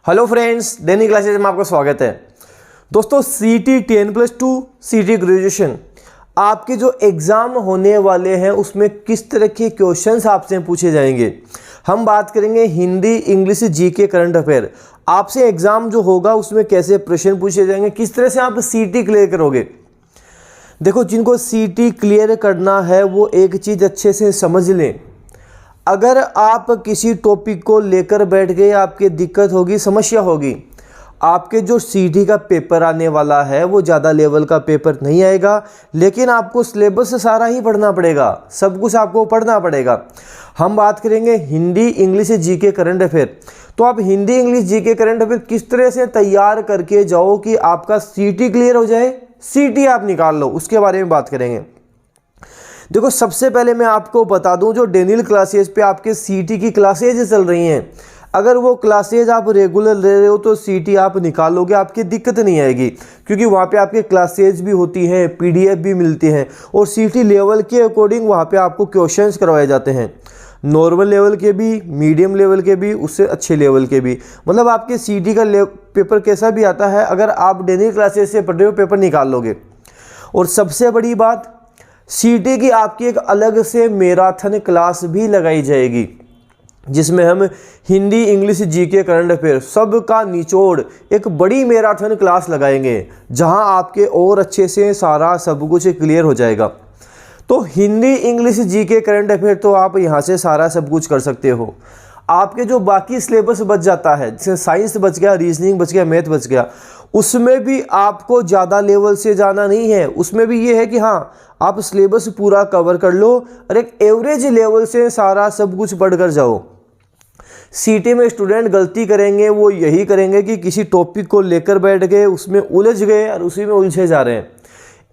Hello friends, दैनिक classes में आपका स्वागत है। दोस्तों, सीटी 10+2 सीटी ग्रेजुएशन आपके जो एग्ज़ाम होने वाले हैं उसमें किस तरह के क्वेश्चंस आपसे पूछे जाएंगे। हम बात करेंगे Hindi, English, GK, current affair. आपसे एग्ज़ाम जो होगा उसमें कैसे प्रश्न पूछे जाएंगे, किस तरह से आप सीटी क्लियर करोगे। देखो, जिनको सीटी क्लियर करना है वो एक चीज़ अच्छे से समझ लें। अगर आप किसी टॉपिक को लेकर बैठ गए आपकी दिक्कत होगी, समस्या होगी। आपके जो सीटी का पेपर आने वाला है वो ज़्यादा लेवल का पेपर नहीं आएगा, लेकिन आपको सिलेबस सारा ही पढ़ना पड़ेगा, सब कुछ आपको पढ़ना पड़ेगा। हम बात करेंगे Hindi, English, GK, current affair. तो आप Hindi, English, GK, current affair किस तरह से तैयार करके जाओ कि आपका सीटी क्लियर हो जाए, सीटी आप निकाल लो, उसके बारे में बात करेंगे। देखो, सबसे पहले मैं आपको बता दूं, जो डेनियल क्लासेज पे आपके सीटी की क्लासेज चल रही हैं, अगर वो क्लासेज आप रेगुलर ले रहे हो तो सीटी आप निकालोगे, आपकी दिक्कत नहीं आएगी, क्योंकि वहाँ पे आपके क्लासेज भी होती हैं, पीडीएफ भी मिलती हैं और सीटी लेवल के अकॉर्डिंग वहाँ पे आपको क्वेश्चंस करवाए जाते हैं, नॉर्मल लेवल के भी, मीडियम लेवल के भी, उससे अच्छे लेवल के भी। मतलब आपके सीटी का पेपर कैसा भी आता है, अगर आप डेनियल क्लासेज से पढ़ रहे हो पेपर निकाल लोगे। और सबसे बड़ी बात, सीटी की आपकी एक अलग से मैराथन क्लास भी लगाई जाएगी, जिसमें हम Hindi, English, GK, current affair सब का निचोड़ एक बड़ी मैराथन क्लास लगाएंगे, जहां आपके और अच्छे से सारा सब कुछ क्लियर हो जाएगा। तो Hindi, English, GK, current affair तो आप यहां से सारा सब कुछ कर सकते हो। आपके जो बाकी सिलेबस बच जाता है, जैसे साइंस बच गया, रीजनिंग बच गया, मैथ बच गया, उसमें भी आपको ज़्यादा लेवल से जाना नहीं है। उसमें भी ये है कि हाँ, आप सिलेबस पूरा कवर कर लो और एक एवरेज लेवल से सारा सब कुछ पढ़ कर जाओ। सीटी में स्टूडेंट गलती करेंगे वो यही करेंगे कि किसी टॉपिक को लेकर बैठ गए, उसमें उलझ गए और उसी में उलझे जा रहे हैं।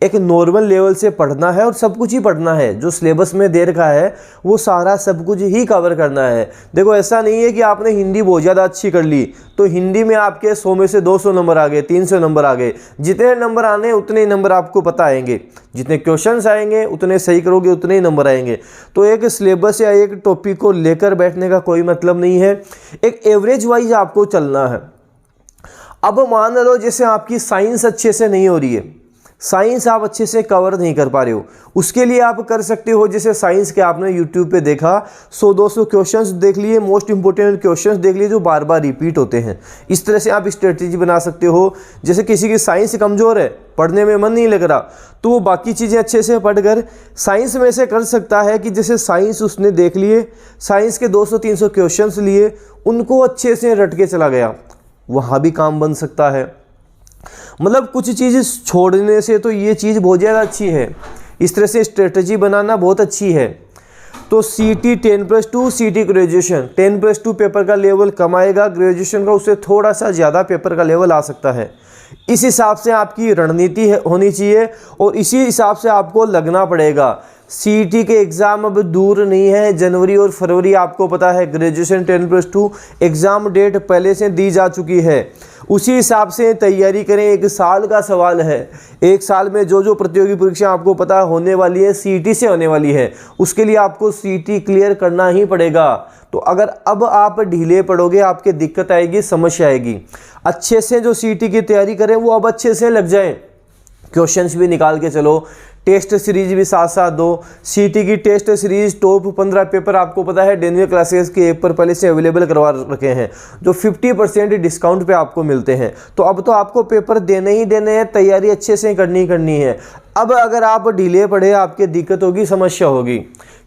एक नॉर्मल लेवल से पढ़ना है और सब कुछ ही पढ़ना है, जो सिलेबस में दे रखा है वो सारा सब कुछ ही कवर करना है। देखो, ऐसा नहीं है कि आपने हिंदी बहुत ज़्यादा अच्छी कर ली तो हिंदी में आपके 100 में से 200 नंबर आ गए, 300 नंबर आ गए। जितने नंबर आने उतने ही नंबर आपको पता आएंगे, जितने क्वेश्चंस आएंगे उतने सही करोगे उतने ही नंबर आएंगे। तो एक सिलेबस या एक टॉपिक को लेकर बैठने का कोई मतलब नहीं है, एक एवरेज वाइज आपको चलना है। अब मान लो जैसे आपकी साइंस अच्छे से नहीं हो रही है, साइंस आप अच्छे से कवर नहीं कर पा रहे हो, उसके लिए आप कर सकते हो, जैसे साइंस के आपने यूट्यूब पे देखा 100-200 क्वेश्चंस देख लिए, मोस्ट इंपॉर्टेंट क्वेश्चंस देख लिए जो बार बार रिपीट होते हैं। इस तरह से आप स्ट्रेटेजी बना सकते हो। जैसे किसी की साइंस कमज़ोर है, पढ़ने में मन नहीं लग रहा, तो वो बाकी चीज़ें अच्छे से पढ़कर साइंस में से कर सकता है कि जैसे साइंस उसने देख लिए, साइंस के 200-300 क्वेश्चंस लिए, उनको अच्छे से रट के चला गया, वहाँ भी काम बन सकता है। मतलब कुछ चीज़ छोड़ने से तो ये चीज़ बहुत ज़्यादा अच्छी है। इस तरह से स्ट्रेटजी बनाना बहुत अच्छी है। तो सीटी 10+2 सीटी ग्रेजुएशन, 10+2 पेपर का लेवल कम आएगा, ग्रेजुएशन का उससे थोड़ा सा ज़्यादा पेपर का लेवल आ सकता है। इस हिसाब से आपकी रणनीति होनी चाहिए और इसी हिसाब से आपको लगना पड़ेगा। सीटी के एग्ज़ाम अब दूर नहीं है, जनवरी और फरवरी आपको पता है ग्रेजुएशन 10+2 एग्ज़ाम डेट पहले से दी जा चुकी है। उसी हिसाब से तैयारी करें, एक साल का सवाल है, एक साल में जो जो प्रतियोगी परीक्षा आपको पता होने वाली है सीटी से होने वाली है, उसके लिए आपको सीटी क्लियर करना ही पड़ेगा। तो अगर अब आप ढीले पड़ोगे आपके दिक्कत आएगी, समस्या आएगी। अच्छे से जो सीटी की तैयारी करें वो अब अच्छे से लग जाएं, क्वेश्चंस भी निकाल के चलो, टेस्ट सीरीज भी साथ साथ दो। सीटी की टेस्ट सीरीज टॉप 15 पेपर आपको पता है डेनियल क्लासेस के ऐप पर पहले से अवेलेबल करवा रखे हैं, जो 50% डिस्काउंट पे आपको मिलते हैं। तो अब तो आपको पेपर देने ही देने हैं, तैयारी अच्छे से करनी है। अब अगर आप ढीले पड़े आपके दिक्कत होगी, समस्या होगी,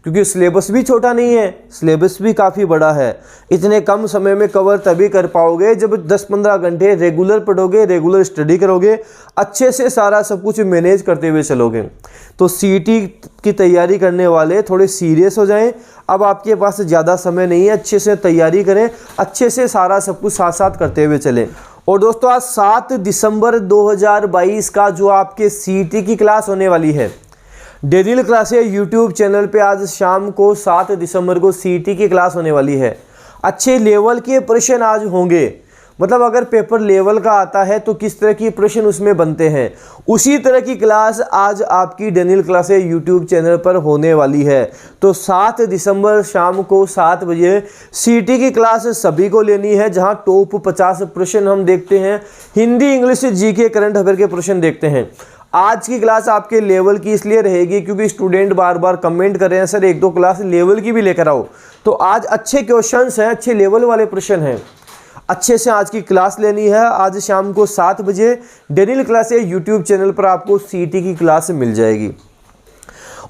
क्योंकि सिलेबस भी छोटा नहीं है, सिलेबस भी काफ़ी बड़ा है। इतने कम समय में कवर तभी कर पाओगे जब 10-15 घंटे रेगुलर पढ़ोगे, रेगुलर स्टडी करोगे, अच्छे से सारा सब कुछ मैनेज करते हुए चलोगे। तो सीटी की तैयारी करने वाले थोड़े सीरियस हो जाएं। अब आपके पास ज़्यादा समय नहीं है, अच्छे से तैयारी करें, अच्छे से सारा सब कुछ साथ साथ करते हुए चलें। और दोस्तों, आज 7 दिसंबर 2022 का जो आपके सीटी की क्लास होने वाली है, डेनियल क्लासेस यूट्यूब चैनल पे आज शाम को 7 दिसंबर को सीटी की क्लास होने वाली है। अच्छे लेवल के प्रश्न आज होंगे, मतलब अगर पेपर लेवल का आता है तो किस तरह की प्रश्न उसमें बनते हैं, उसी तरह की क्लास आज आपकी डेनियल क्लासेस यूट्यूब चैनल पर होने वाली है। तो 7 दिसंबर शाम को 7 बजे सीटी की क्लास सभी को लेनी है, जहां टॉप 50 प्रश्न हम देखते हैं, Hindi, English, GK, current affair के प्रश्न देखते हैं। आज की क्लास आपके लेवल की इसलिए रहेगी क्योंकि स्टूडेंट बार बार कमेंट कर रहे हैं सर 1-2 क्लास लेवल की भी लेकर आओ। तो आज अच्छे क्वेश्चंस हैं, अच्छे लेवल वाले प्रश्न हैं, अच्छे से आज की क्लास लेनी है। आज शाम को 7 बजे डेनियल क्लासेस यूट्यूब चैनल पर आपको सीटी की क्लास मिल जाएगी।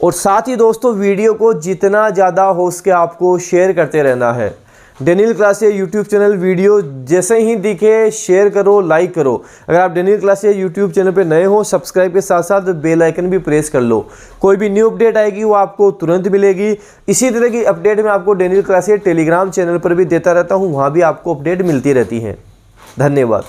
और साथ ही दोस्तों वीडियो को जितना ज़्यादा हो सके आपको शेयर करते रहना है। Daniel classes YouTube channel video जैसे ही दिखे शेयर करो, लाइक करो। अगर आप डेनियल क्लासेस यूट्यूब चैनल पे नए हो, सब्सक्राइब के साथ साथ बेल आइकन भी प्रेस कर लो। कोई भी न्यू अपडेट आएगी वो आपको तुरंत मिलेगी। इसी तरह की अपडेट मैं आपको डेनियल क्लासेस टेलीग्राम चैनल पर भी देता रहता हूँ, वहाँ भी आपको अपडेट मिलती रहती हैं। धन्यवाद।